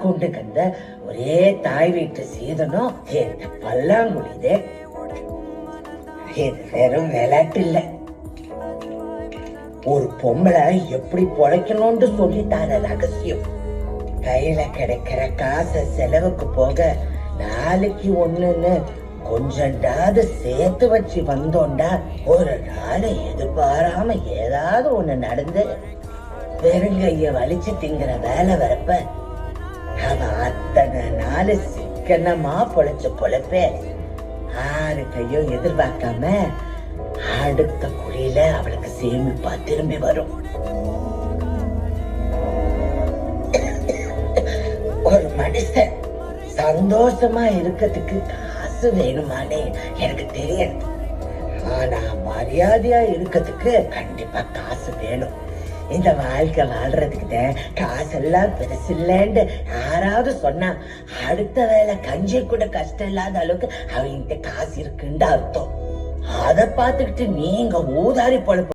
கொண்டு கந்த ஒரே தாய் வீட்டு சீதனும் இந்த பல்லாங்குழிதே. இது வெறும் விளையாட்டு இல்ல, ஒரு பொம்பளை எப்படி பொழைக்கணும்னு சொல்லி தர ரகசியம். கையில கிடைக்கிற காசை செலவுக்கு போக நாளைக்கு ஒண்ணுன்னு கொஞ்சண்டாவது சேர்த்து வச்சு வந்தோண்டா ஒரு நாளை எதிர்பாராம ஏதாவது ஒண்ணு நடந்து வெறுங்கைய வலிச்சு திங்கிற வேலை வரப்ப அவ அத்தனை நாள் சிக்கனமா பொழைச்ச பொழைப்பே ஆறு கையும் எதிர்பார்க்காம அடுத்த குழியில அவளுக்கு சேமிப்பா திரும்பி வரும். ஒரு மனுஷன் சந்தோஷமா இருக்கிறதுக்கு காசு வேணுமானே எனக்கு தெரியாது, ஆனா மரியாதையா இருக்கிறதுக்கு கண்டிப்பா காசு வேணும். இந்த வாழ்க்கை வாழ்றதுக்கு காசெல்லாம் பெருசு இல்லைன்னு யாராவது சொன்னா அடுத்த வேலை கஞ்சி கூட கஷ்டம் இல்லாத அளவுக்கு அவங்க காசு இருக்குன்னு அர்த்தம். அதை பார்த்துக்கிட்டு நீங்க ஊதாரி பொழப்பு